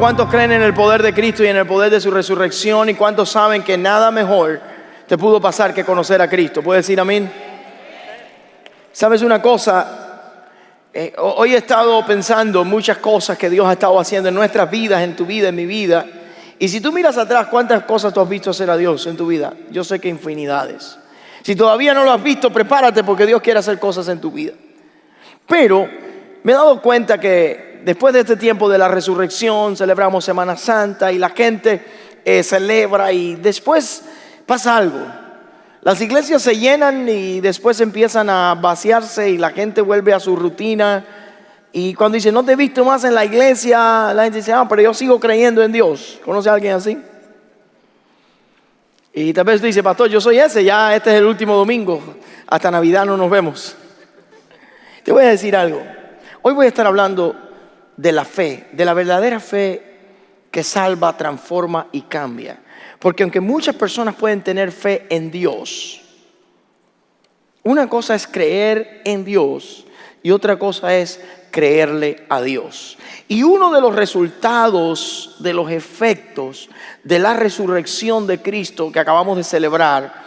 ¿Cuántos creen en el poder de Cristo y en el poder de su resurrección? ¿Y cuántos saben que nada mejor te pudo pasar que conocer a Cristo? ¿Puedes decir amén? ¿Sabes una cosa? Hoy he estado pensando en muchas cosas que Dios ha estado haciendo en nuestras vidas, en tu vida, en mi vida. Y si tú miras atrás, ¿cuántas cosas tú has visto hacer a Dios en tu vida? Yo sé que infinidades. Si todavía no lo has visto, prepárate porque Dios quiere hacer cosas en tu vida. Pero me he dado cuenta que después de este tiempo de la resurrección, celebramos Semana Santa y la gente celebra y después pasa algo. Las iglesias se llenan y después empiezan a vaciarse y la gente vuelve a su rutina. Y cuando dice, no te he visto más en la iglesia, la gente dice, pero yo sigo creyendo en Dios. ¿Conoce a alguien así? Y tal vez tú dices, pastor, yo soy ese, ya este es el último domingo, hasta Navidad no nos vemos. Te voy a decir algo. Hoy voy a estar hablando de la fe, de la verdadera fe que salva, transforma y cambia. Porque aunque muchas personas pueden tener fe en Dios, una cosa es creer en Dios y otra cosa es creerle a Dios. Y uno de los resultados, de los efectos de la resurrección de Cristo que acabamos de celebrar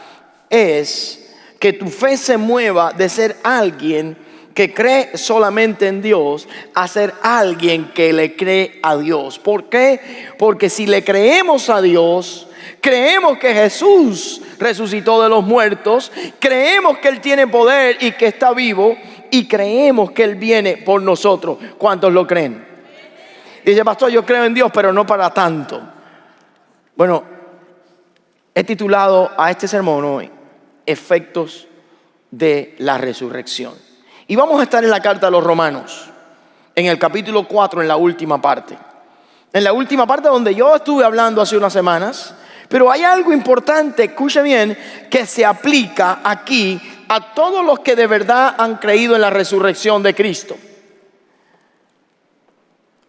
es que tu fe se mueva de ser alguien que cree solamente en Dios a ser alguien que le cree a Dios. ¿Por qué? Porque si le creemos a Dios, creemos que Jesús resucitó de los muertos, creemos que Él tiene poder y que está vivo, y creemos que Él viene por nosotros. ¿Cuántos lo creen? Dice, pastor, yo creo en Dios, pero no para tanto. Bueno, he titulado a este sermón hoy, Efectos de la Resurrección. Y vamos a estar en la carta a los Romanos, en el capítulo 4, en la última parte. En la última parte donde yo estuve hablando hace unas semanas. Pero hay algo importante, escuche bien, que se aplica aquí a todos los que de verdad han creído en la resurrección de Cristo.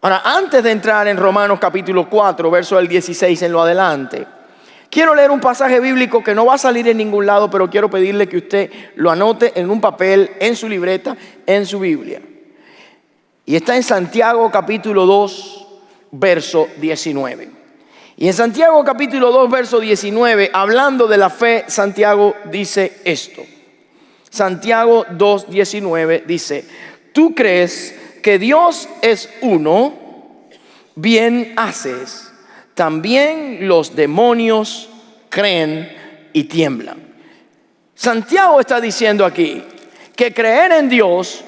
Ahora, antes de entrar en Romanos capítulo 4, verso del 16 en lo adelante, quiero leer un pasaje bíblico que no va a salir en ningún lado, pero quiero pedirle que usted lo anote en un papel, en su libreta, en su Biblia. Y está en Santiago capítulo 2, verso 19. Y en Santiago capítulo 2, verso 19, hablando de la fe, Santiago dice esto. Santiago 2, 19 dice, tú crees que Dios es uno, bien haces. También los demonios creen y tiemblan. Santiago está diciendo aquí que creer en Dios,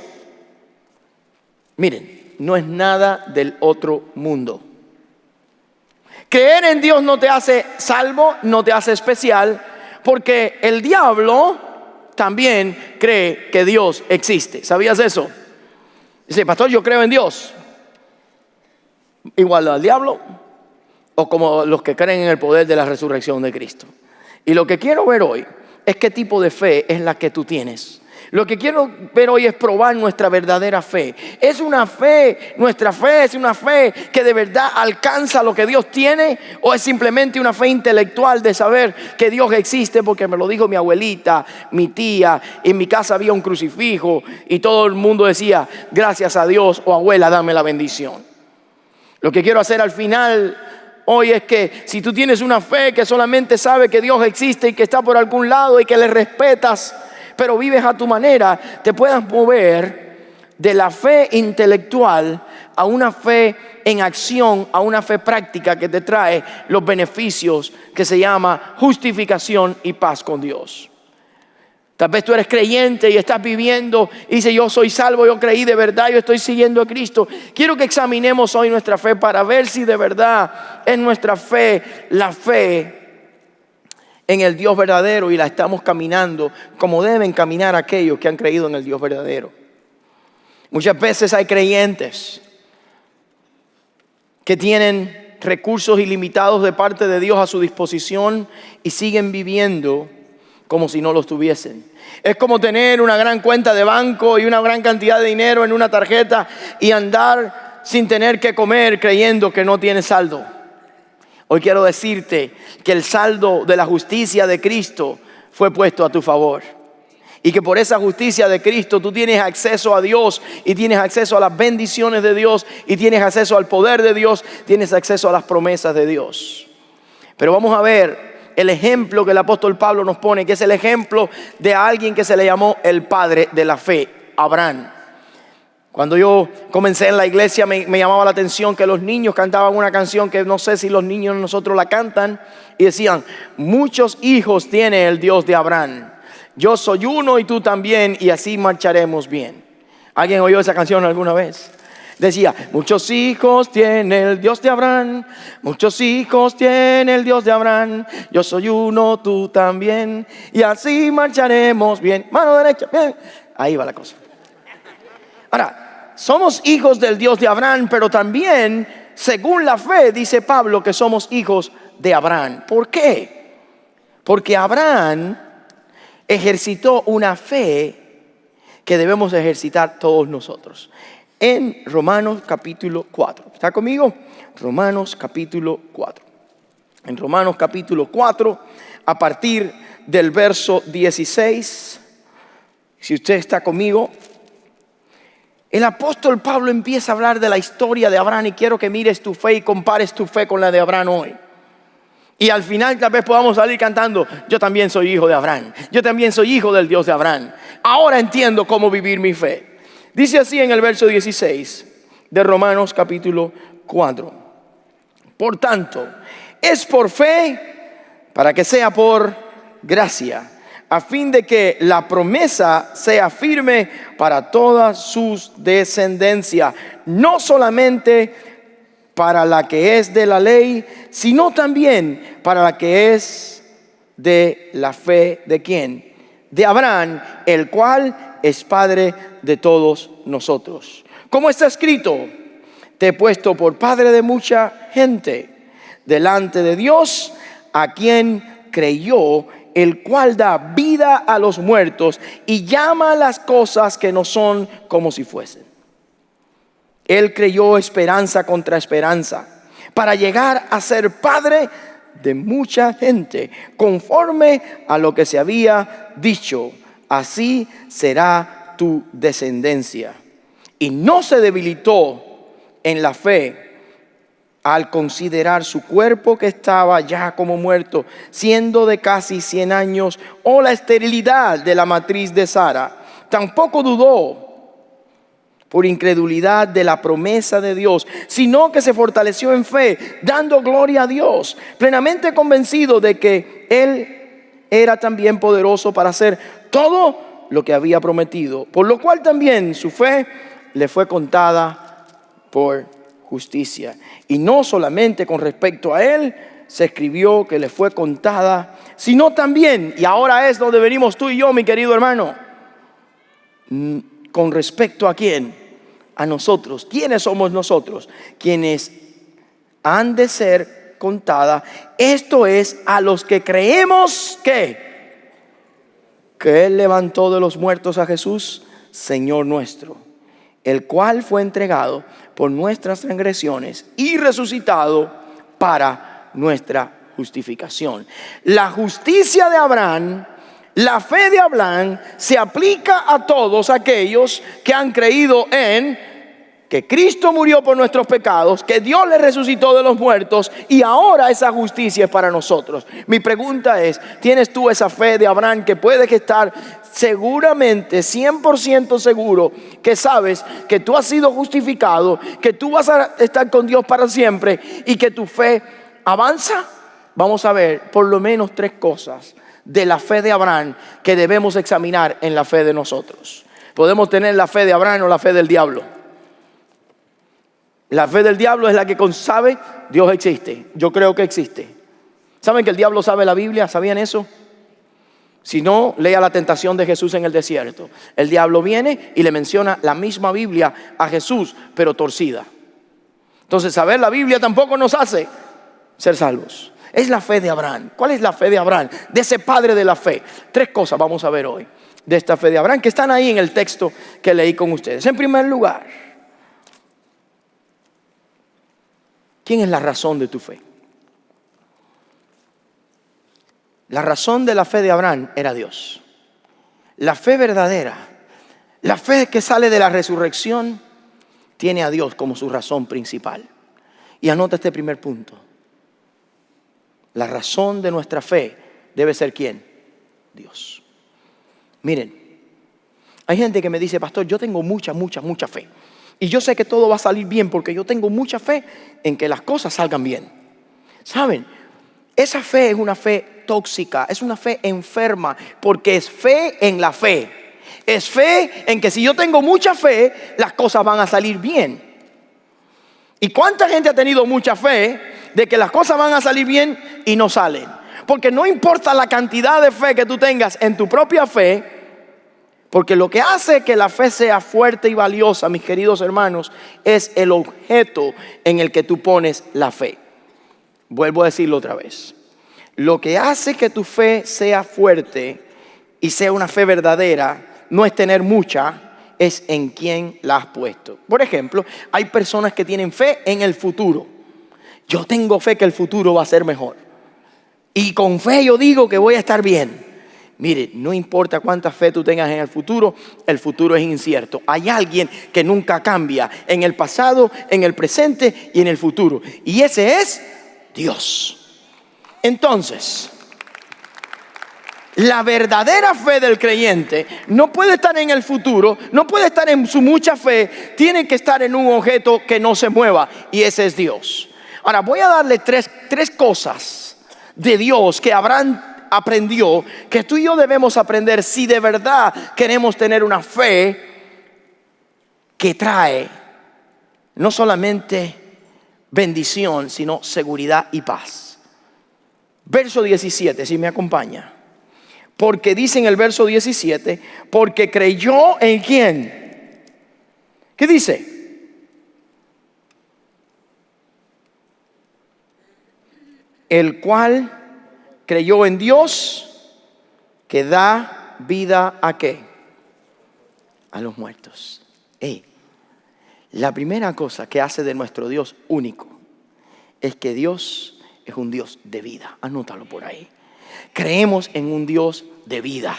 miren, no es nada del otro mundo. Creer en Dios no te hace salvo, no te hace especial, porque el diablo también cree que Dios existe. ¿Sabías eso? Dice, pastor, yo creo en Dios. Igual al diablo o como los que creen en el poder de la resurrección de Cristo. Y lo que quiero ver hoy es qué tipo de fe es la que tú tienes. Lo que quiero ver hoy es probar nuestra verdadera fe. Es una fe, nuestra fe es una fe que de verdad alcanza lo que Dios tiene, o es simplemente una fe intelectual de saber que Dios existe porque me lo dijo mi abuelita, mi tía, en mi casa había un crucifijo y todo el mundo decía gracias a Dios, o abuela, dame la bendición. Lo que quiero hacer al final hoy es que si tú tienes una fe que solamente sabe que Dios existe y que está por algún lado y que le respetas, pero vives a tu manera, te puedas mover de la fe intelectual a una fe en acción, a una fe práctica que te trae los beneficios que se llama justificación y paz con Dios. Tal vez tú eres creyente y estás viviendo y dices, yo soy salvo, yo creí de verdad, yo estoy siguiendo a Cristo. Quiero que examinemos hoy nuestra fe para ver si de verdad es nuestra fe, la fe en el Dios verdadero, y la estamos caminando como deben caminar aquellos que han creído en el Dios verdadero. Muchas veces hay creyentes que tienen recursos ilimitados de parte de Dios a su disposición y siguen viviendo como si no los tuviesen. Es como tener una gran cuenta de banco y una gran cantidad de dinero en una tarjeta y andar sin tener que comer creyendo que no tienes saldo. Hoy quiero decirte que el saldo de la justicia de Cristo fue puesto a tu favor. Y que por esa justicia de Cristo tú tienes acceso a Dios y tienes acceso a las bendiciones de Dios y tienes acceso al poder de Dios, tienes acceso a las promesas de Dios. Pero vamos a ver el ejemplo que el apóstol Pablo nos pone, que es el ejemplo de alguien que se le llamó el padre de la fe, Abraham. Cuando yo comencé en la iglesia me llamaba la atención que los niños cantaban una canción que no sé si los niños nosotros la cantan, y decían: muchos hijos tiene el Dios de Abraham. Yo soy uno y tú también, y así marcharemos bien. ¿Alguien oyó esa canción alguna vez? Decía: muchos hijos tiene el Dios de Abraham, muchos hijos tiene el Dios de Abraham. Yo soy uno, tú también, y así marcharemos bien. Mano derecha, bien. Ahí va la cosa. Ahora, somos hijos del Dios de Abraham, pero también, según la fe, dice Pablo que somos hijos de Abraham. ¿Por qué? Porque Abraham ejercitó una fe que debemos ejercitar todos nosotros. En Romanos capítulo 4. ¿Está conmigo? Romanos capítulo 4. En Romanos capítulo 4, a partir del verso 16, si usted está conmigo, el apóstol Pablo empieza a hablar de la historia de Abraham, y quiero que mires tu fe y compares tu fe con la de Abraham hoy. Y al final tal vez podamos salir cantando: yo también soy hijo de Abraham, yo también soy hijo del Dios de Abraham. Ahora entiendo cómo vivir mi fe. Dice así en el verso 16 de Romanos capítulo 4: por tanto, es por fe para que sea por gracia, a fin de que la promesa sea firme para toda sus descendencia, no solamente para la que es de la ley, sino también para la que es de la fe. ¿De quién? De Abraham, el cual es padre de todos nosotros. Como está escrito: te he puesto por padre de mucha gente delante de Dios, a quien creyó, el cual da vida a los muertos y llama a las cosas que no son como si fuesen. Él creyó esperanza contra esperanza, para llegar a ser padre de mucha gente, conforme a lo que se había dicho: así será tu descendencia. Y no se debilitó en la fe al considerar su cuerpo, que estaba ya como muerto, siendo de casi 100 años, o la esterilidad de la matriz de Sara. Tampoco dudó por incredulidad de la promesa de Dios, sino que se fortaleció en fe, dando gloria a Dios, plenamente convencido de que Él era también poderoso para hacer todo lo que había prometido, por lo cual también su fe le fue contada por justicia. Y no solamente con respecto a Él se escribió que le fue contada, sino también, y ahora es donde venimos tú y yo, mi querido hermano, con respecto a quién, a nosotros. ¿Quiénes somos nosotros? Quienes han de ser contada, esto es, a los que creemos que Él levantó de los muertos a Jesús, Señor nuestro, el cual fue entregado por nuestras transgresiones y resucitado para nuestra justificación. La justicia de Abraham, la fe de Abraham, se aplica a todos aquellos que han creído en que Cristo murió por nuestros pecados, que Dios le resucitó de los muertos, y ahora esa justicia es para nosotros. Mi pregunta es: ¿tienes tú esa fe de Abraham, que puedes estar seguramente 100% seguro que sabes que tú has sido justificado, que tú vas a estar con Dios para siempre y que tu fe avanza? Vamos a ver por lo menos 3 cosas de la fe de Abraham que debemos examinar en la fe de nosotros. Podemos tener la fe de Abraham o la fe del diablo. La fe del diablo es la que sabe Dios existe. Yo creo que existe. ¿Saben que el diablo sabe la Biblia? ¿Sabían eso? Si no, lea la tentación de Jesús en el desierto. El diablo viene y le menciona la misma Biblia a Jesús, pero torcida. Entonces, saber la Biblia tampoco nos hace ser salvos. Es la fe de Abraham. ¿Cuál es la fe de Abraham? De ese padre de la fe. 3 cosas vamos a ver hoy de esta fe de Abraham, que están ahí en el texto que leí con ustedes. En primer lugar, ¿quién es la razón de tu fe? La razón de la fe de Abraham era Dios. La fe verdadera, la fe que sale de la resurrección, tiene a Dios como su razón principal. Y anota este primer punto. La razón de nuestra fe debe ser ¿quién? Dios. Miren, hay gente que me dice, pastor, yo tengo mucha fe. Y yo sé que todo va a salir bien porque yo tengo mucha fe en que las cosas salgan bien. ¿Saben? Esa fe es una fe tóxica, es una fe enferma, porque es fe en la fe. Es fe en que si yo tengo mucha fe, las cosas van a salir bien. ¿Y cuánta gente ha tenido mucha fe de que las cosas van a salir bien y no salen? Porque no importa la cantidad de fe que tú tengas en tu propia fe, porque lo que hace que la fe sea fuerte y valiosa, mis queridos hermanos, es el objeto en el que tú pones la fe. Vuelvo a decirlo otra vez. Lo que hace que tu fe sea fuerte y sea una fe verdadera, no es tener mucha, es en quién la has puesto. Por ejemplo, hay personas que tienen fe en el futuro. Yo tengo fe que el futuro va a ser mejor. Y con fe yo digo que voy a estar bien. Mire, no importa cuánta fe tú tengas en el futuro es incierto. Hay alguien que nunca cambia en el pasado, en el presente y en el futuro. Y ese es Dios. Entonces, la verdadera fe del creyente no puede estar en el futuro, no puede estar en su mucha fe, tiene que estar en un objeto que no se mueva, y ese es Dios. Ahora voy a darle tres cosas de Dios que Abraham aprendió, que tú y yo debemos aprender si de verdad queremos tener una fe que trae no solamente bendición, sino seguridad y paz. Verso 17, si me acompaña. Porque dice en el verso 17, porque creyó en ¿quién? ¿Qué dice? El cual creyó en Dios, que da vida ¿a qué? A los muertos. La primera cosa que hace de nuestro Dios único es que Dios es un Dios de vida. Anótalo por ahí. Creemos en un Dios de vida,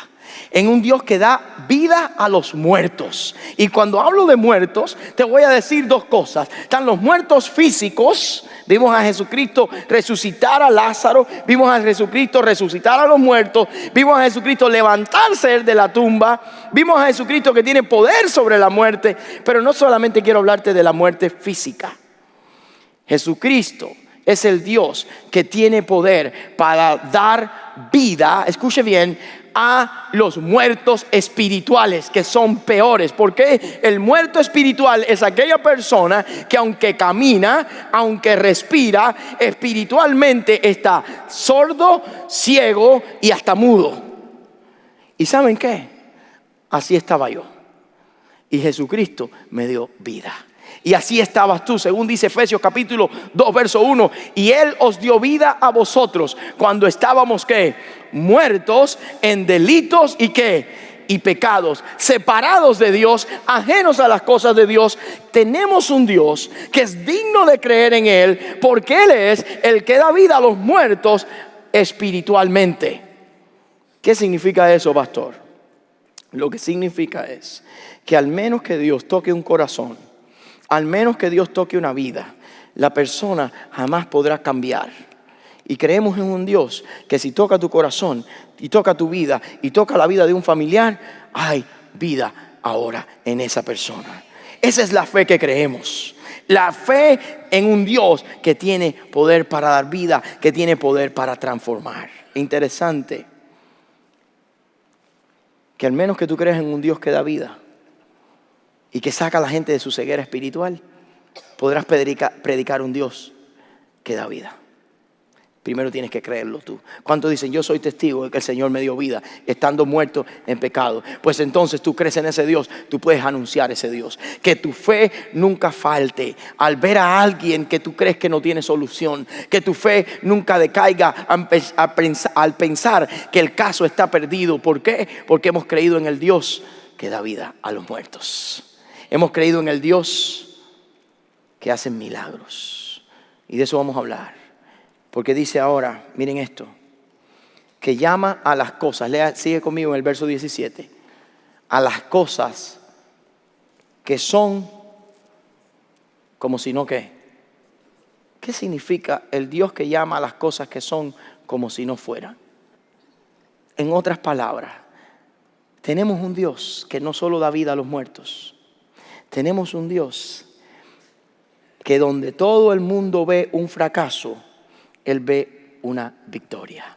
en un Dios que da vida a los muertos. Y cuando hablo de muertos, te voy a decir dos cosas. Están los muertos físicos. Vimos a Jesucristo resucitar a Lázaro, vimos a Jesucristo resucitar a los muertos, vimos a Jesucristo levantarse de la tumba, vimos a Jesucristo que tiene poder sobre la muerte. Pero no solamente quiero hablarte de la muerte física. Jesucristo es el Dios que tiene poder para dar vida, escuche bien, a los muertos espirituales, que son peores. Porque el muerto espiritual es aquella persona que aunque camina, aunque respira, espiritualmente está sordo, ciego y hasta mudo. ¿Y saben qué? Así estaba yo. Y Jesucristo me dio vida. Y así estabas tú, según dice Efesios capítulo 2 verso 1. Y Él os dio vida a vosotros cuando estábamos ¿qué? Muertos en delitos y ¿qué? Y pecados, separados de Dios, ajenos a las cosas de Dios. Tenemos un Dios que es digno de creer en Él, porque Él es el que da vida a los muertos espiritualmente. ¿Qué significa eso, pastor? Lo que significa es que al menos que Dios toque un corazón, al menos que Dios toque una vida, la persona jamás podrá cambiar. Y creemos en un Dios que si toca tu corazón y toca tu vida y toca la vida de un familiar, hay vida ahora en esa persona. Esa es la fe que creemos. La fe en un Dios que tiene poder para dar vida, que tiene poder para transformar. Interesante que al menos que tú creas en un Dios que da vida y que saca a la gente de su ceguera espiritual, podrás predicar un Dios que da vida. Primero tienes que creerlo tú. ¿Cuántos dicen, yo soy testigo de que el Señor me dio vida estando muerto en pecado? Pues entonces tú crees en ese Dios, tú puedes anunciar ese Dios. Que tu fe nunca falte al ver a alguien que tú crees que no tiene solución. Que tu fe nunca decaiga al pensar que el caso está perdido. ¿Por qué? Porque hemos creído en el Dios que da vida a los muertos. Hemos creído en el Dios que hace milagros. Y de eso vamos a hablar. Porque dice ahora, miren esto, que llama a las cosas. Sigue conmigo en el verso 17. a las cosas que son como si no qué. ¿Qué significa el Dios que llama a las cosas que son como si no fueran? En otras palabras, tenemos un Dios que no solo da vida a los muertos. Tenemos un Dios que donde todo el mundo ve un fracaso, Él ve una victoria.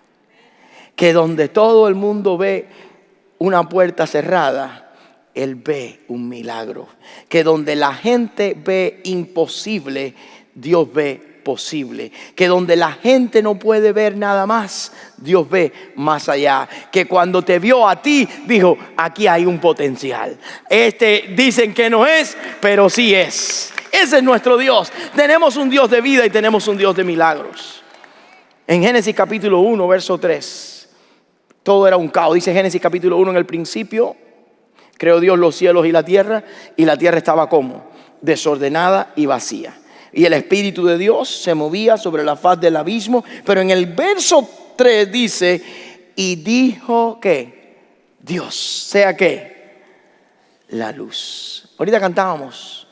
Que donde todo el mundo ve una puerta cerrada, Él ve un milagro. Que donde la gente ve imposible, Dios ve posible. Que donde la gente no puede ver nada más, Dios ve más allá. Que cuando te vio a ti, dijo, aquí hay un potencial. Dicen que no es, pero sí es. Ese es nuestro Dios. Tenemos un Dios de vida y tenemos un Dios de milagros. En Génesis capítulo 1, verso 3, todo era un caos. Dice Génesis capítulo 1, en el principio creó Dios los cielos y la tierra estaba como desordenada y vacía. Y el Espíritu de Dios se movía sobre la faz del abismo. Pero en el verso 3 dice, y dijo que Dios sea que la luz. Ahorita cantábamos,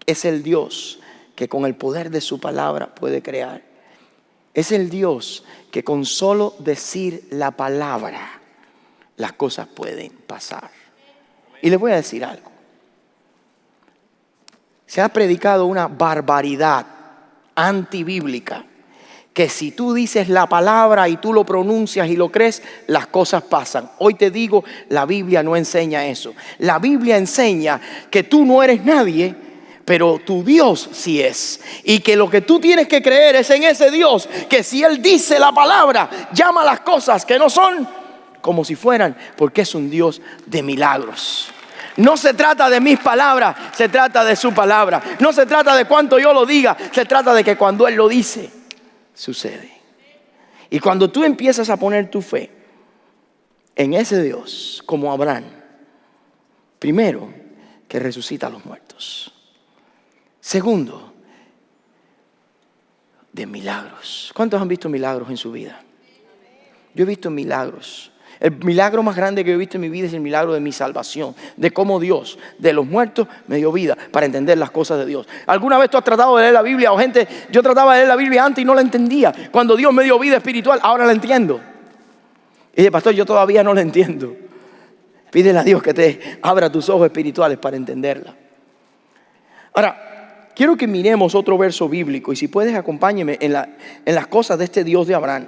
es el Dios que con el poder de su palabra puede crear. Es el Dios que con solo decir la palabra, las cosas pueden pasar. Y les voy a decir algo. Se ha predicado una barbaridad antibíblica, que si tú dices la palabra y tú lo pronuncias y lo crees, las cosas pasan. Hoy te digo, la Biblia no enseña eso. La Biblia enseña que tú no eres nadie, pero tu Dios sí es. Y que lo que tú tienes que creer es en ese Dios, que si Él dice la palabra, llama las cosas que no son como si fueran, porque es un Dios de milagros. No se trata de mis palabras, se trata de su palabra. No se trata de cuánto yo lo diga, se trata de que cuando Él lo dice, sucede. Y cuando tú empiezas a poner tu fe en ese Dios, como Abraham, primero, que resucita a los muertos. Segundo, de milagros. ¿Cuántos han visto milagros en su vida? Yo he visto milagros. El milagro más grande que he visto en mi vida es el milagro de mi salvación. De cómo Dios de los muertos me dio vida para entender las cosas de Dios. ¿Alguna vez tú has tratado de leer la Biblia? O gente, yo trataba de leer la Biblia antes y no la entendía. Cuando Dios me dio vida espiritual, ahora la entiendo. Y dice, pastor, yo todavía no la entiendo. Pídele a Dios que te abra tus ojos espirituales para entenderla. Ahora, quiero que miremos otro verso bíblico. Y si puedes, acompáñeme en las cosas de este Dios de Abraham.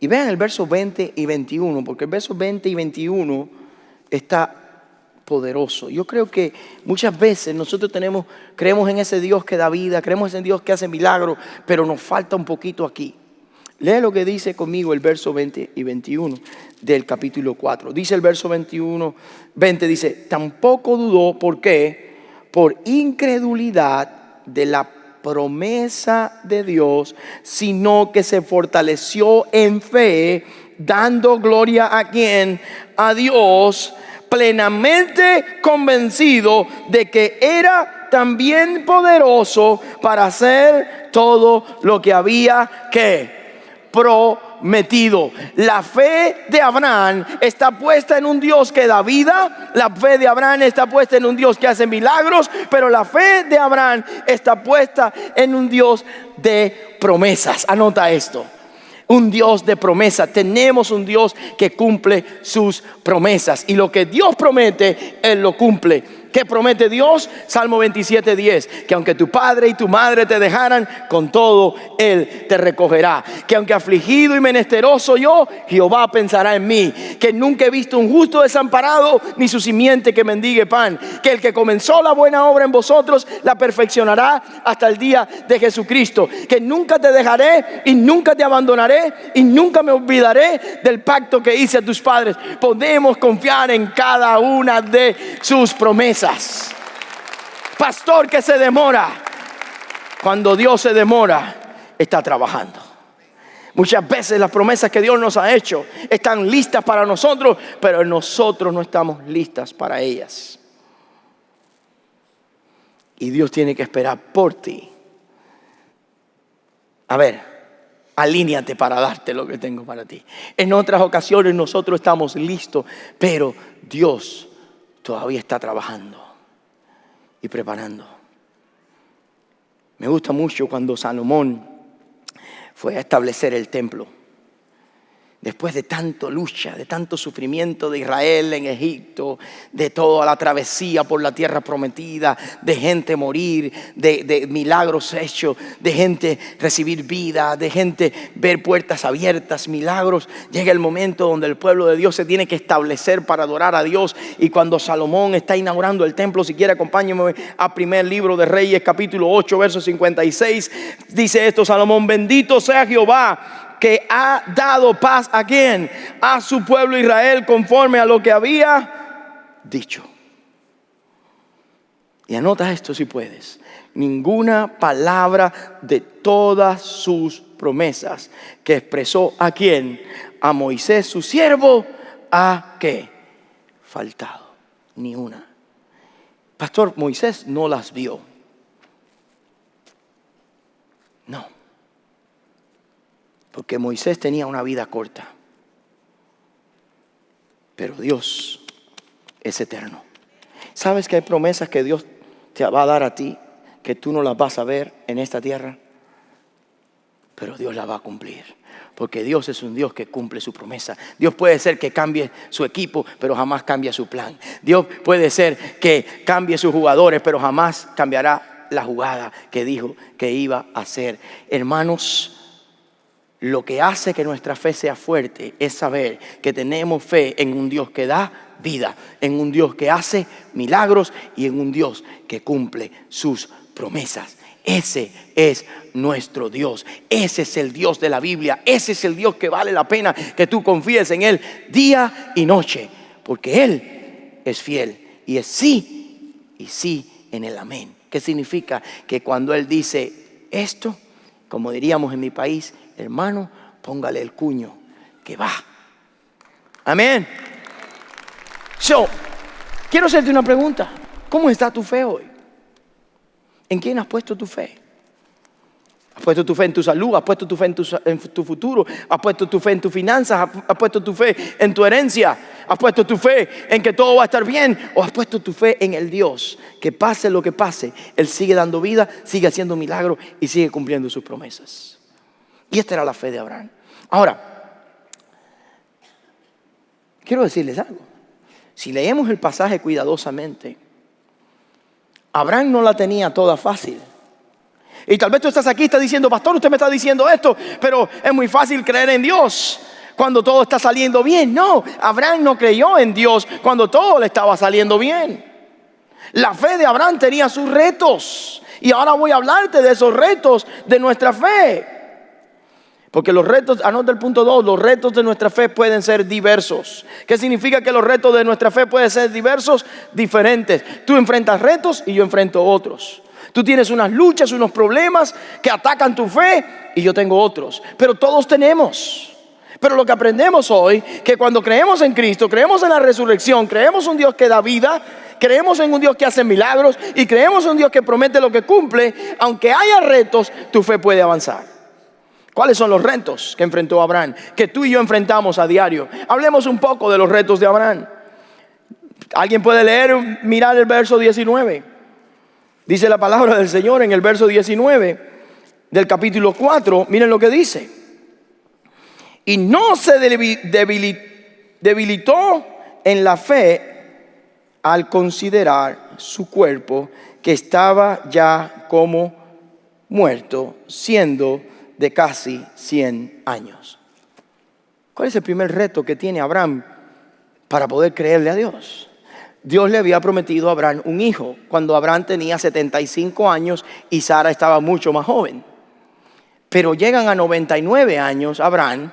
Y vean el verso 20 y 21, porque el verso 20 y 21 está poderoso. Yo creo que muchas veces nosotros creemos en ese Dios que da vida, creemos en ese Dios que hace milagros, pero nos falta un poquito aquí. Lee lo que dice conmigo el verso 20 y 21 del capítulo 4. Dice el verso 20 dice, tampoco dudó, ¿por qué? Por incredulidad de la promesa de Dios, sino que se fortaleció en fe, dando gloria a ¿quién? A Dios, plenamente convencido de que era también poderoso para hacer todo lo que había que prometido. La fe de Abraham está puesta en un Dios que da vida. La fe de Abraham está puesta en un Dios que hace milagros. Pero la fe de Abraham está puesta en un Dios de promesas. Anota esto. Un Dios de promesa. Tenemos un Dios que cumple sus promesas. Y lo que Dios promete, Él lo cumple. ¿Qué promete Dios? Salmo 27:10. Que aunque tu padre y tu madre te dejaran, con todo Él te recogerá. Que aunque afligido y menesteroso yo, Jehová pensará en mí. Que nunca he visto un justo desamparado, ni su simiente que mendigue pan. Que el que comenzó la buena obra en vosotros, la perfeccionará hasta el día de Jesucristo. Que nunca te dejaré y nunca te abandonaré y nunca me olvidaré del pacto que hice a tus padres. Podemos confiar en cada una de sus promesas. Pastor que se demora, cuando Dios se demora, está trabajando. Muchas veces las promesas que Dios nos ha hecho están listas para nosotros, pero nosotros no estamos listas para ellas. Y Dios tiene que esperar por ti. A ver, alíñate para darte lo que tengo para ti. En otras ocasiones nosotros estamos listos, pero Dios todavía está trabajando y preparando. Me gusta mucho cuando Salomón fue a establecer el templo. Después de tanta lucha, de tanto sufrimiento de Israel en Egipto, de toda la travesía por la tierra prometida, de gente morir, de milagros hechos, de gente recibir vida, de gente ver puertas abiertas, milagros, llega el momento donde el pueblo de Dios se tiene que establecer para adorar a Dios. Y cuando Salomón está inaugurando el templo, si quiere acompáñeme a primer libro de Reyes, capítulo 8, verso 56, dice esto: Salomón, bendito sea Jehová, que ha dado paz ¿a quién? A su pueblo Israel, conforme a lo que había dicho. Y anota esto si puedes: ninguna palabra de todas sus promesas que expresó ¿a quién? A Moisés su siervo, ¿a qué? Faltado, ni una. Pastor, Moisés no las vio. No. Porque Moisés tenía una vida corta. Pero Dios es eterno. ¿Sabes que hay promesas que Dios te va a dar a ti que tú no las vas a ver en esta tierra? Pero Dios las va a cumplir. Porque Dios es un Dios que cumple su promesa. Dios puede ser que cambie su equipo, pero jamás cambia su plan. Dios puede ser que cambie sus jugadores, pero jamás cambiará la jugada que dijo que iba a hacer. Hermanos, lo que hace que nuestra fe sea fuerte es saber que tenemos fe en un Dios que da vida, en un Dios que hace milagros y en un Dios que cumple sus promesas. Ese es nuestro Dios. Ese es el Dios de la Biblia. Ese es el Dios que vale la pena que tú confíes en Él día y noche, porque Él es fiel y es sí y sí en el amén. ¿Qué significa? Que cuando Él dice esto, como diríamos en mi país, hermano, póngale el cuño que va. Amén. Quiero hacerte una pregunta. ¿Cómo está tu fe hoy? ¿En quién has puesto tu fe? ¿Has puesto tu fe en tu salud? ¿Has puesto tu fe en tu futuro? ¿Has puesto tu fe en tus finanzas? ¿Has puesto tu fe en tu herencia? ¿Has puesto tu fe en que todo va a estar bien? ¿O has puesto tu fe en el Dios que pase lo que pase, Él sigue dando vida, sigue haciendo milagros y sigue cumpliendo sus promesas? Y esta era la fe de Abraham. Ahora, quiero decirles algo. Si leemos el pasaje cuidadosamente, Abraham no la tenía toda fácil. Y tal vez tú estás aquí y estás diciendo: pastor, usted me está diciendo esto, pero es muy fácil creer en Dios cuando todo está saliendo bien. No, Abraham no creyó en Dios cuando todo le estaba saliendo bien. La fe de Abraham tenía sus retos. Y ahora voy a hablarte de esos retos de nuestra fe. Porque los retos, anota el punto 2, los retos de nuestra fe pueden ser diversos. ¿Qué significa que los retos de nuestra fe pueden ser diversos? Diferentes. Tú enfrentas retos y yo enfrento otros. Tú tienes unas luchas, unos problemas que atacan tu fe y yo tengo otros. Pero todos tenemos. Pero lo que aprendemos hoy, que cuando creemos en Cristo, creemos en la resurrección, creemos en un Dios que da vida, creemos en un Dios que hace milagros y creemos en un Dios que promete lo que cumple, aunque haya retos, tu fe puede avanzar. ¿Cuáles son los retos que enfrentó Abraham? Que tú y yo enfrentamos a diario. Hablemos un poco de los retos de Abraham. ¿Alguien puede leer, mirar el verso 19? Dice la palabra del Señor en el verso 19 del capítulo 4. Miren lo que dice. Y no se debilitó en la fe al considerar su cuerpo, que estaba ya como muerto, siendo de casi 100 años. ¿Cuál es el primer reto que tiene Abraham para poder creerle a Dios? Dios le había prometido a Abraham un hijo cuando Abraham tenía 75 años y Sara estaba mucho más joven. Pero llegan a 99 años Abraham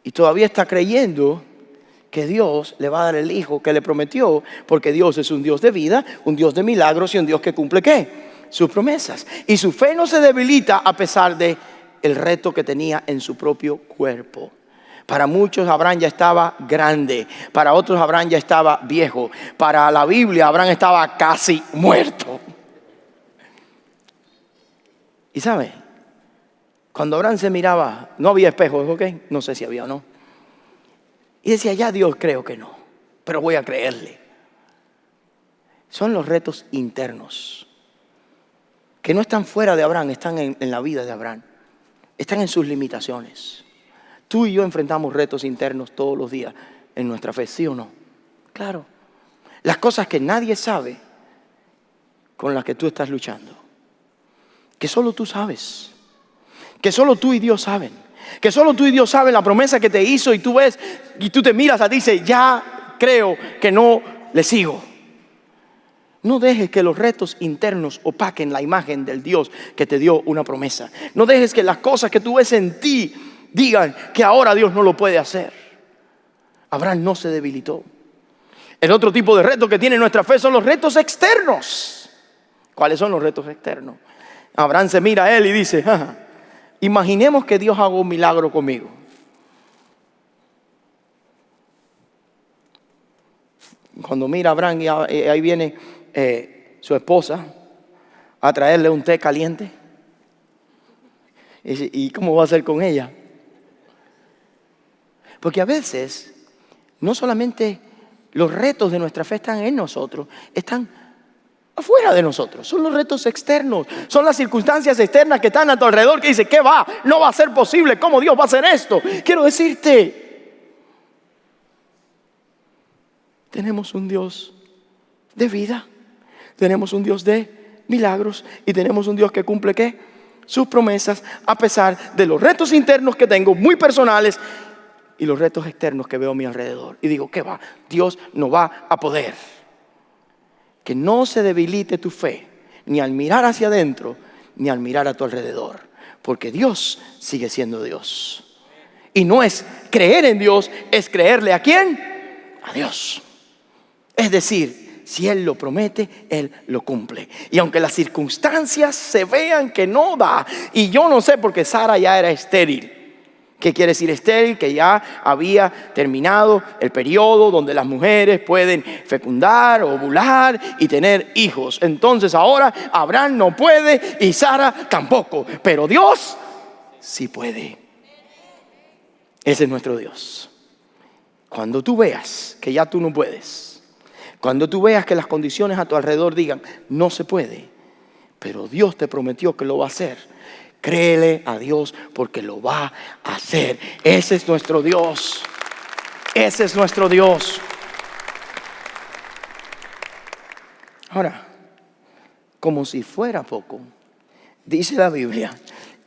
y todavía está creyendo que Dios le va a dar el hijo que le prometió, porque Dios es un Dios de vida, un Dios de milagros y un Dios que cumple ¿qué? Sus promesas. Y su fe no se debilita a pesar de el reto que tenía en su propio cuerpo. Para muchos Abraham ya estaba grande, para otros Abraham ya estaba viejo, para la Biblia Abraham estaba casi muerto. Y sabe, Cuando Abraham se miraba, no había espejos, ¿ok? No sé si había o no. Y decía, ya Dios creo que no, pero voy a creerle. Son los retos internos, que no están fuera de Abraham, están en la vida de Abraham. Están en sus limitaciones. Tú y yo enfrentamos retos internos todos los días en nuestra fe, ¿sí o no? Claro. Las cosas que nadie sabe con las que tú estás luchando. Que solo tú sabes. Que solo tú y Dios saben. Que solo tú y Dios saben la promesa que te hizo y tú ves y tú te miras a ti y dices, ya creo que no le sigo. No dejes que los retos internos opaquen la imagen del Dios que te dio una promesa. No dejes que las cosas que tú ves en ti digan que ahora Dios no lo puede hacer. Abraham no se debilitó. El otro tipo de reto que tiene nuestra fe son los retos externos. ¿Cuáles son los retos externos? Abraham se mira a él y dice, imaginemos que Dios haga un milagro conmigo. Cuando mira a Abraham y ahí viene su esposa a traerle un té caliente. ¿Y cómo va a ser con ella? Porque a veces no solamente los retos de nuestra fe están en nosotros, están afuera de nosotros. Son los retos externos, son las circunstancias externas que están a tu alrededor que dicen, ¿qué va? No va a ser posible, ¿cómo Dios va a hacer esto? Quiero decirte, tenemos un Dios de vida, tenemos un Dios de milagros y tenemos un Dios que cumple ¿qué? Sus promesas a pesar de los retos internos que tengo muy personales y los retos externos que veo a mi alrededor. Y digo, ¿qué va? Dios no va a poder. Que no se debilite tu fe, ni al mirar hacia adentro, ni al mirar a tu alrededor. Porque Dios sigue siendo Dios. Y no es creer en Dios, es creerle ¿a quién? A Dios. Es decir, si Él lo promete, Él lo cumple. Y aunque las circunstancias se vean que no da, y yo no sé porque Sara ya era estéril. ¿Qué quiere decir estéril? Que ya había terminado el periodo donde las mujeres pueden fecundar, ovular y tener hijos. Entonces ahora Abraham no puede y Sara tampoco. Pero Dios sí puede. Ese es nuestro Dios. Cuando tú veas que ya tú no puedes, cuando tú veas que las condiciones a tu alrededor digan no se puede, pero Dios te prometió que lo va a hacer, créele a Dios porque lo va a hacer. Ese es nuestro Dios. Ese es nuestro Dios. Ahora, como si fuera poco, dice la Biblia,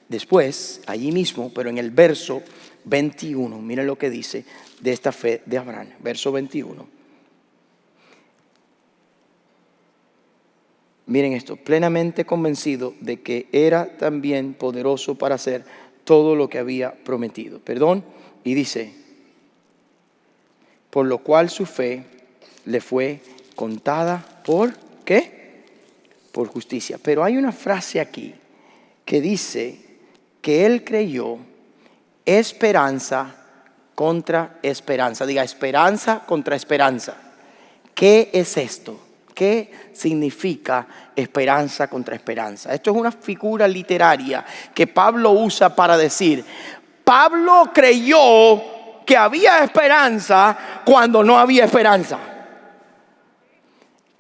después, allí mismo, pero en el verso 21, miren lo que dice de esta fe de Abraham. Verso 21. Miren esto, plenamente convencido de que era también poderoso para hacer todo lo que había prometido. Y dice, por lo cual su fe le fue contada por, ¿qué? Por justicia. Pero hay una frase aquí que dice que él creyó esperanza contra esperanza. Diga, esperanza contra esperanza. ¿Qué es esto? ¿Qué significa esperanza contra esperanza? Esto es una figura literaria que Pablo usa para decir, Pablo creyó que había esperanza cuando no había esperanza.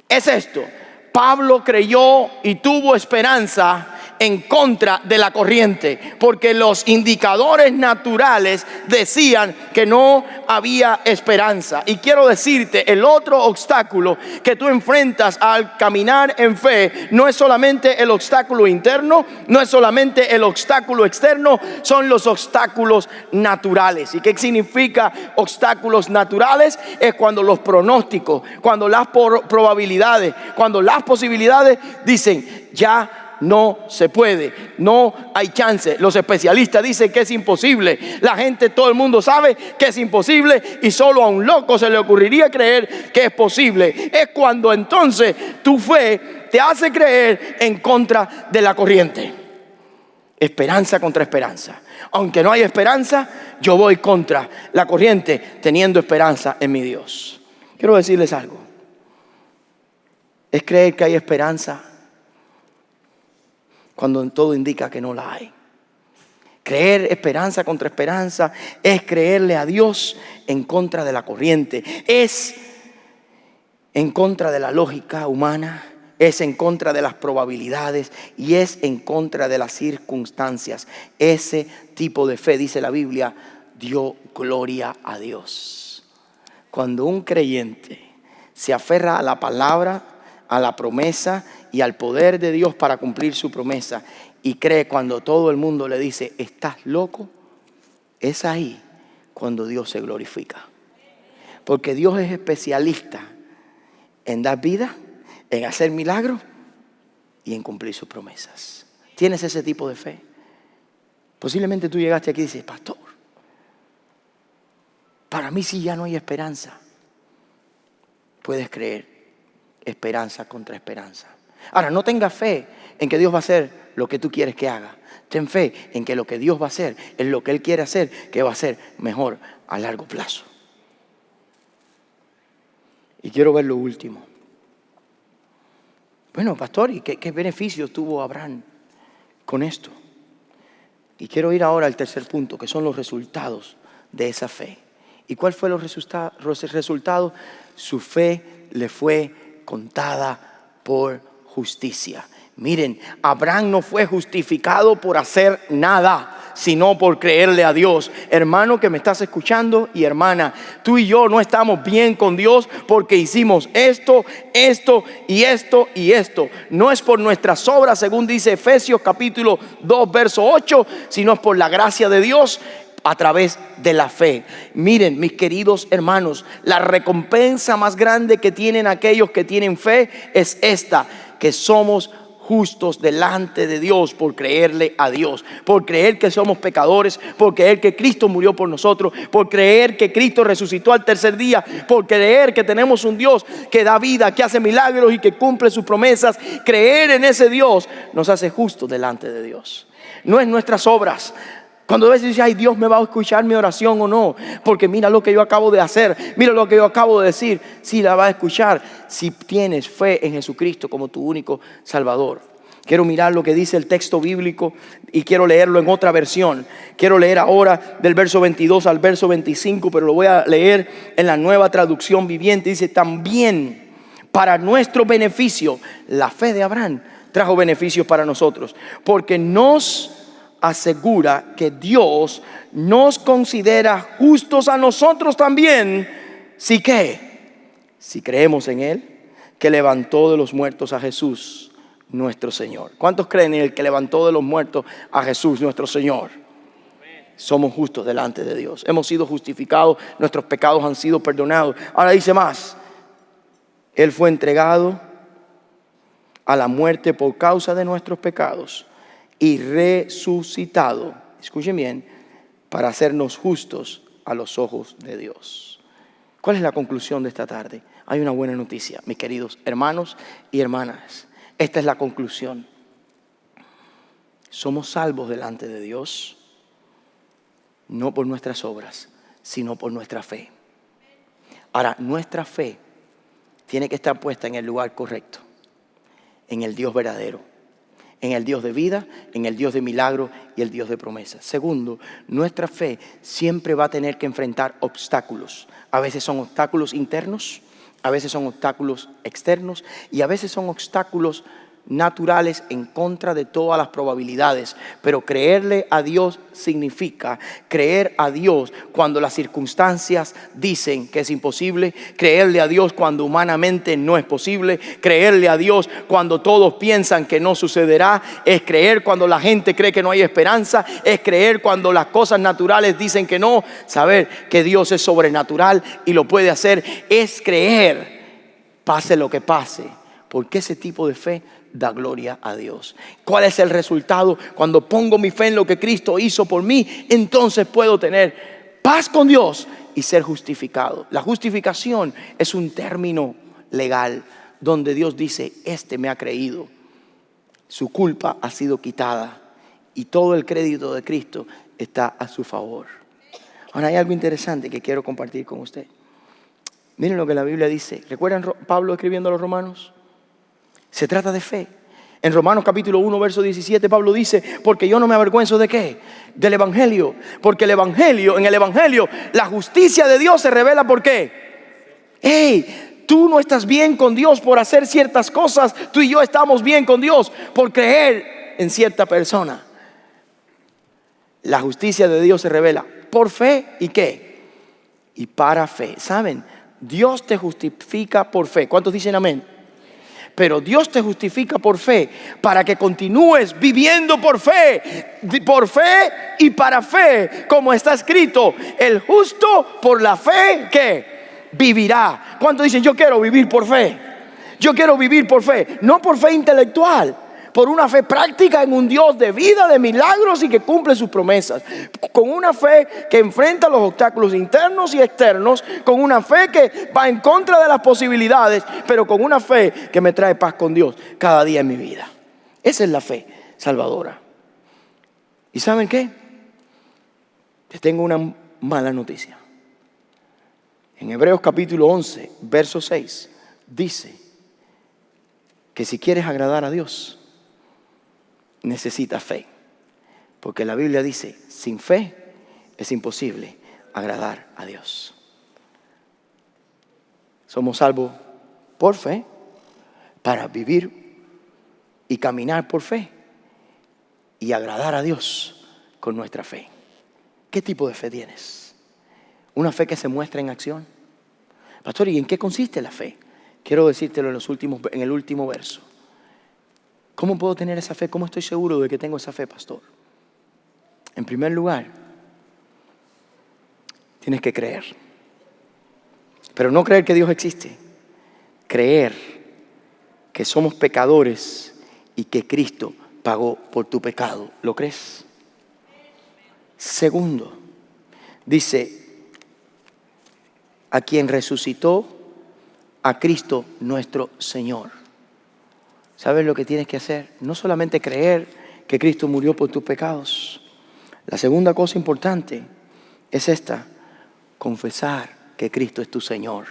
Es esto, Pablo creyó y tuvo esperanza en contra de la corriente, porque los indicadores naturales decían que no había esperanza. Y quiero decirte, el otro obstáculo que tú enfrentas al caminar en fe no es solamente el obstáculo interno, no es solamente el obstáculo externo, son los obstáculos naturales. ¿Y qué significa obstáculos naturales? Es cuando los pronósticos, cuando las probabilidades, cuando las posibilidades dicen ya no se puede, no hay chance. Los especialistas dicen que es imposible. La gente, todo el mundo sabe que es imposible y solo a un loco se le ocurriría creer que es posible. Es cuando entonces tu fe te hace creer en contra de la corriente. Esperanza contra esperanza. Aunque no hay esperanza, yo voy contra la corriente teniendo esperanza en mi Dios. Quiero decirles algo. Es creer que hay esperanza cuando todo indica que no la hay. Creer esperanza contra esperanza es creerle a Dios en contra de la corriente. Es en contra de la lógica humana, es en contra de las probabilidades y es en contra de las circunstancias. Ese tipo de fe, dice la Biblia, dio gloria a Dios. Cuando un creyente se aferra a la palabra, a la promesa y al poder de Dios para cumplir su promesa y cree cuando todo el mundo le dice, ¿estás loco? Es ahí cuando Dios se glorifica. Porque Dios es especialista en dar vida, en hacer milagros y en cumplir sus promesas. ¿Tienes ese tipo de fe? Posiblemente tú llegaste aquí y dices, pastor, para mí sí ya no hay esperanza. Puedes creer esperanza contra esperanza. Ahora, no tengas fe en que Dios va a hacer lo que tú quieres que haga. Ten fe en que lo que Dios va a hacer es lo que Él quiere hacer, que va a ser mejor a largo plazo. Y quiero ver lo último. Bueno, pastor, ¿y qué beneficios tuvo Abraham con esto? Y quiero ir ahora al tercer punto, que son los resultados de esa fe. ¿Y cuál fue los resultados? Su fe le fue contada por justicia. Miren, Abraham no fue justificado por hacer nada, sino por creerle a Dios. Hermano que me estás escuchando y hermana, tú y yo no estamos bien con Dios porque hicimos esto y esto. No es por nuestras obras, según dice Efesios capítulo 2, verso 8, sino es por la gracia de Dios a través de la fe. Miren, mis queridos hermanos, la recompensa más grande que tienen aquellos que tienen fe es esta, que somos justos delante de Dios por creerle a Dios, por creer que somos pecadores, por creer que Cristo murió por nosotros, por creer que Cristo resucitó al tercer día, por creer que tenemos un Dios que da vida, que hace milagros y que cumple sus promesas. Creer en ese Dios nos hace justos delante de Dios. No es nuestras obras. Cuando a veces dice, ay, Dios me va a escuchar mi oración o no, porque mira lo que yo acabo de hacer, mira lo que yo acabo de decir. Sí, la va a escuchar si tienes fe en Jesucristo como tu único Salvador. Quiero mirar lo que dice el texto bíblico y quiero leerlo en otra versión. Quiero leer ahora del verso 22 al verso 25, pero lo voy a leer en la Nueva Traducción Viviente. Dice, también para nuestro beneficio, la fe de Abraham trajo beneficios para nosotros, porque nos asegura que Dios nos considera justos a nosotros también, si creemos en Él, que levantó de los muertos a Jesús nuestro Señor. ¿Cuántos creen en el que levantó de los muertos a Jesús nuestro Señor? Somos justos delante de Dios, hemos sido justificados, nuestros pecados han sido perdonados. Ahora dice más, Él fue entregado a la muerte por causa de nuestros pecados y resucitado, escuchen bien, para hacernos justos a los ojos de Dios. ¿Cuál es la conclusión de esta tarde? Hay una buena noticia, mis queridos hermanos y hermanas. Esta es la conclusión. Somos salvos delante de Dios, no por nuestras obras, sino por nuestra fe. Ahora, nuestra fe tiene que estar puesta en el lugar correcto, en el Dios verdadero, en el Dios de vida, en el Dios de milagro y el Dios de promesas. Segundo, nuestra fe siempre va a tener que enfrentar obstáculos. A veces son obstáculos internos, a veces son obstáculos externos y a veces son obstáculos naturales en contra de todas las probabilidades. Pero creerle a Dios significa creer a Dios cuando las circunstancias dicen que es imposible, creerle a Dios cuando humanamente no es posible, creerle a Dios cuando todos piensan que no sucederá, es creer cuando la gente cree que no hay esperanza, es creer cuando las cosas naturales dicen que no. Saber que Dios es sobrenatural y lo puede hacer es creer, pase lo que pase, porque ese tipo de fe da gloria a Dios. ¿Cuál es el resultado? Cuando pongo mi fe en lo que Cristo hizo por mí, entonces puedo tener paz con Dios y ser justificado. La justificación es un término legal donde Dios dice, este me ha creído, su culpa ha sido quitada y todo el crédito de Cristo está a su favor. Ahora hay algo interesante que quiero compartir con usted. Miren lo que la Biblia dice. ¿Recuerdan Pablo escribiendo a los romanos? Se trata de fe. En Romanos capítulo 1, verso 17, Pablo dice, porque yo no me avergüenzo ¿de qué? Del evangelio. Porque en el evangelio, la justicia de Dios se revela ¿por qué? Hey, tú no estás bien con Dios por hacer ciertas cosas. Tú y yo estamos bien con Dios por creer en cierta persona. La justicia de Dios se revela por fe y ¿qué? Y para fe. ¿Saben? Dios te justifica por fe. ¿Cuántos dicen amén? Pero Dios te justifica por fe para que continúes viviendo por fe y para fe, como está escrito, el justo por la fe que vivirá. ¿Cuántos dicen yo quiero vivir por fe? Yo quiero vivir por fe, no por fe intelectual, por una fe práctica en un Dios de vida, de milagros y que cumple sus promesas. Con una fe que enfrenta los obstáculos internos y externos. Con una fe que va en contra de las posibilidades. Pero con una fe que me trae paz con Dios cada día en mi vida. Esa es la fe salvadora. ¿Y saben qué? Les tengo una mala noticia. En Hebreos capítulo 11, verso 6, dice que si quieres agradar a Dios, necesita fe, porque la Biblia dice, sin fe es imposible agradar a Dios. Somos salvos por fe, para vivir y caminar por fe y agradar a Dios con nuestra fe. ¿Qué tipo de fe tienes? ¿Una fe que se muestra en acción? Pastor, ¿y en qué consiste la fe? Quiero decírtelo en el último verso. ¿Cómo puedo tener esa fe? ¿Cómo estoy seguro de que tengo esa fe, pastor? En primer lugar, tienes que creer. Pero no creer que Dios existe. Creer que somos pecadores y que Cristo pagó por tu pecado. ¿Lo crees? Segundo, dice, a quien resucitó, a Cristo nuestro Señor. ¿Sabes lo que tienes que hacer? No solamente creer que Cristo murió por tus pecados. La segunda cosa importante es esta: confesar que Cristo es tu Señor.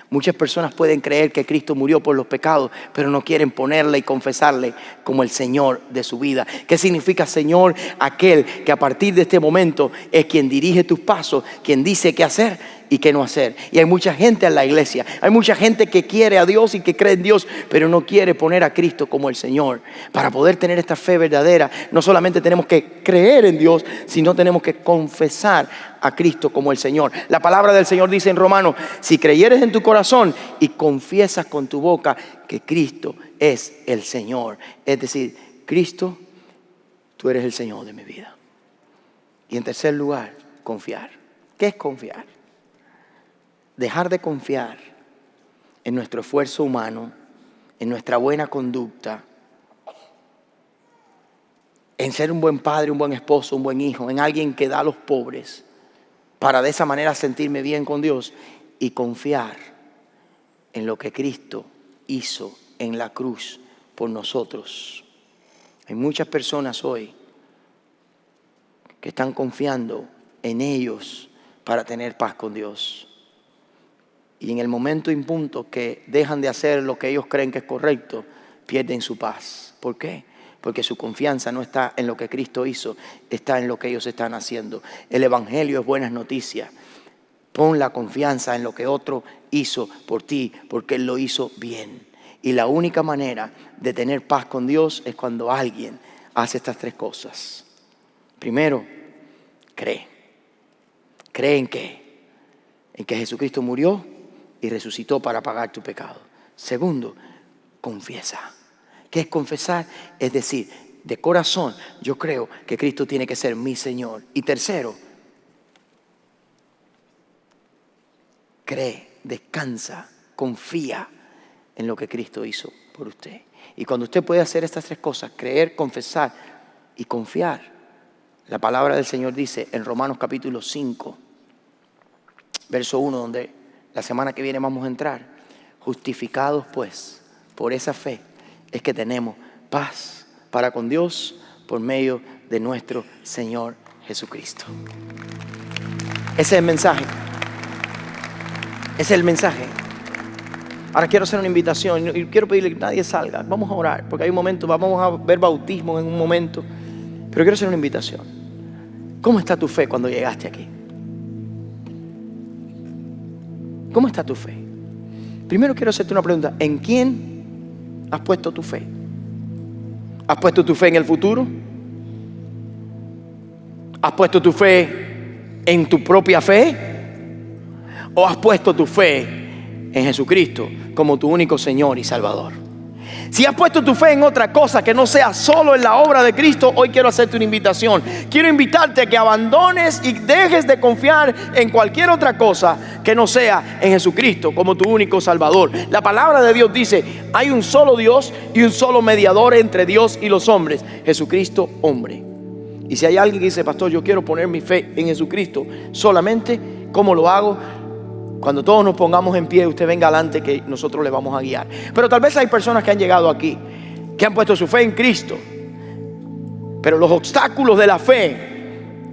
Muchas personas pueden creer que Cristo murió por los pecados, pero no quieren ponerle y confesarle como el Señor de su vida. ¿Qué significa Señor? Aquel que a partir de este momento es quien dirige tus pasos, quien dice qué hacer y qué no hacer. Y hay mucha gente en la iglesia, hay mucha gente que quiere a Dios y que cree en Dios, pero no quiere poner a Cristo como el Señor. Para poder tener esta fe verdadera, no solamente tenemos que creer en Dios, sino tenemos que confesar a Cristo como el Señor. La palabra del Señor dice en Romanos, si creyeres en tu corazón y confiesas con tu boca que Cristo es el Señor. Es decir, Cristo, tú eres el Señor de mi vida. Y en tercer lugar, confiar. ¿Qué es confiar? Dejar de confiar en nuestro esfuerzo humano, en nuestra buena conducta, en ser un buen padre, un buen esposo, un buen hijo, en alguien que da a los pobres, para de esa manera sentirme bien con Dios, y confiar en lo que Cristo hizo en la cruz por nosotros. Hay muchas personas hoy que están confiando en ellos para tener paz con Dios. Y en el momento y punto que dejan de hacer lo que ellos creen que es correcto, pierden su paz. ¿Por qué? Porque su confianza no está en lo que Cristo hizo, está en lo que ellos están haciendo. El evangelio es buenas noticias. Pon la confianza en lo que otro hizo por ti, porque Él lo hizo bien. Y la única manera de tener paz con Dios es cuando alguien hace estas tres cosas. Primero, cree. ¿Cree en qué? En que Jesucristo murió y resucitó para pagar tu pecado. Segundo, confiesa. ¿Qué es confesar? Es decir, de corazón, yo creo que Cristo tiene que ser mi Señor. Y tercero, cree, descansa, confía en lo que Cristo hizo por usted. Y cuando usted puede hacer estas tres cosas, creer, confesar y confiar, la palabra del Señor dice en Romanos capítulo 5, verso 1, donde la semana que viene vamos a entrar, justificados pues por esa fe es que tenemos paz para con Dios por medio de nuestro Señor Jesucristo. Ese es el mensaje. Ese es el mensaje. Ahora quiero hacer una invitación y quiero pedirle que nadie salga. Vamos a orar, porque hay un momento, vamos a ver bautismo en un momento. Pero quiero hacer una invitación. ¿Cómo está tu fe cuando llegaste aquí? ¿Cómo está tu fe? Primero quiero hacerte una pregunta. ¿En quién has puesto tu fe? ¿Has puesto tu fe en el futuro? ¿Has puesto tu fe en tu propia fe? ¿O has puesto tu fe en Jesucristo como tu único Señor y Salvador? Si has puesto tu fe en otra cosa que no sea solo en la obra de Cristo, hoy quiero hacerte una invitación. Quiero invitarte a que abandones y dejes de confiar en cualquier otra cosa que no sea en Jesucristo como tu único Salvador. La palabra de Dios dice: hay un solo Dios y un solo mediador entre Dios y los hombres, Jesucristo hombre. Y si hay alguien que dice: pastor, yo quiero poner mi fe en Jesucristo solamente, ¿cómo lo hago? Cuando todos nos pongamos en pie, usted venga adelante, que nosotros le vamos a guiar. Pero tal vez hay personas que han llegado aquí, que han puesto su fe en Cristo, pero los obstáculos de la fe,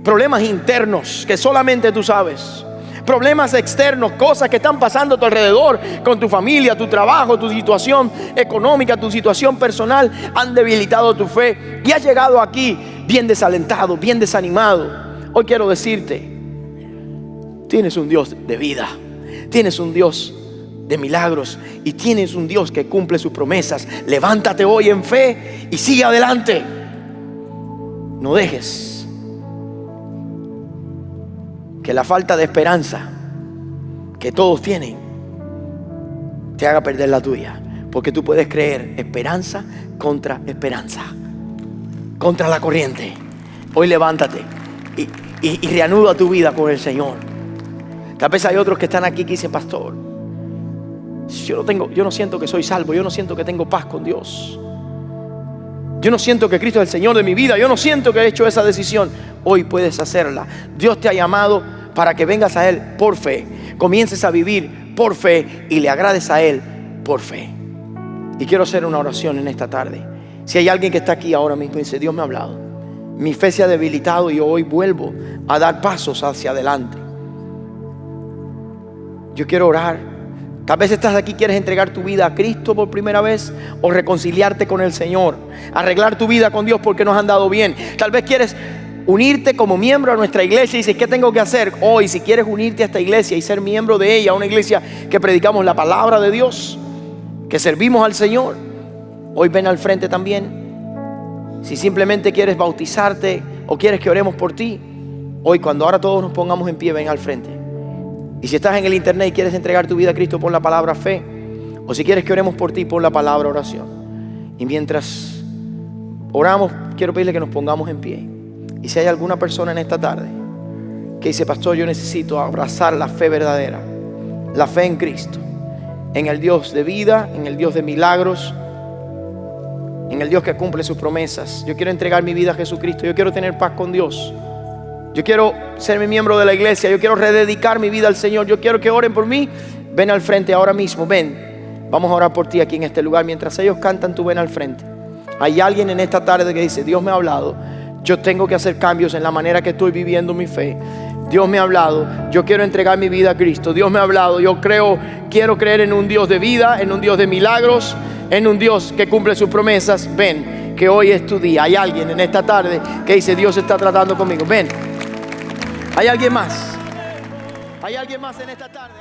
problemas internos que solamente tú sabes, problemas externos, cosas que están pasando a tu alrededor, con tu familia, tu trabajo, tu situación económica, tu situación personal, han debilitado tu fe y has llegado aquí bien desalentado, bien desanimado. Hoy quiero decirte: tienes un Dios de vida, tienes un Dios de milagros y tienes un Dios que cumple sus promesas. Levántate hoy en fe y sigue adelante. No dejes que la falta de esperanza que todos tienen te haga perder la tuya, porque tú puedes creer esperanza contra esperanza, contra la corriente. Hoy levántate y reanuda tu vida con el Señor. Tal vez hay otros que están aquí que dicen: pastor, yo no siento que soy salvo, yo no siento que tengo paz con Dios, yo no siento que Cristo es el Señor de mi vida, yo no siento que he hecho esa decisión. Hoy puedes hacerla. Dios te ha llamado para que vengas a Él por fe, comiences a vivir por fe y le agrades a Él por fe. Y quiero hacer una oración en esta tarde. Si hay alguien que está aquí ahora mismo y dice: Dios me ha hablado, mi fe se ha debilitado y hoy vuelvo a dar pasos hacia adelante, yo quiero orar. Tal vez estás aquí, quieres entregar tu vida a Cristo por primera vez, o reconciliarte con el Señor, arreglar tu vida con Dios porque nos han dado bien. Tal vez quieres unirte como miembro a nuestra iglesia y dices: ¿qué tengo que hacer? Hoy, si quieres unirte a esta iglesia y ser miembro de ella, una iglesia que predicamos la palabra de Dios, que servimos al Señor, hoy ven al frente también. Si simplemente quieres bautizarte o quieres que oremos por ti, hoy, cuando ahora todos nos pongamos en pie, ven al frente. Y si estás en el internet y quieres entregar tu vida a Cristo, pon la palabra fe. O si quieres que oremos por ti, pon la palabra oración. Y mientras oramos, quiero pedirle que nos pongamos en pie. Y si hay alguna persona en esta tarde que dice: pastor, yo necesito abrazar la fe verdadera, la fe en Cristo, en el Dios de vida, en el Dios de milagros, en el Dios que cumple sus promesas. Yo quiero entregar mi vida a Jesucristo, yo quiero tener paz con Dios, yo quiero ser mi miembro de la iglesia, yo quiero rededicar mi vida al Señor, yo quiero que oren por mí. Ven al frente ahora mismo, ven. Vamos a orar por ti aquí en este lugar. Mientras ellos cantan, tú ven al frente. Hay alguien en esta tarde que dice: Dios me ha hablado, yo tengo que hacer cambios en la manera que estoy viviendo mi fe. Dios me ha hablado, yo quiero entregar mi vida a Cristo. Dios me ha hablado, quiero creer en un Dios de vida, en un Dios de milagros, en un Dios que cumple sus promesas. Ven, que hoy es tu día. Hay alguien en esta tarde que dice: Dios está tratando conmigo. Ven. Hay alguien más. Hay alguien más en esta tarde.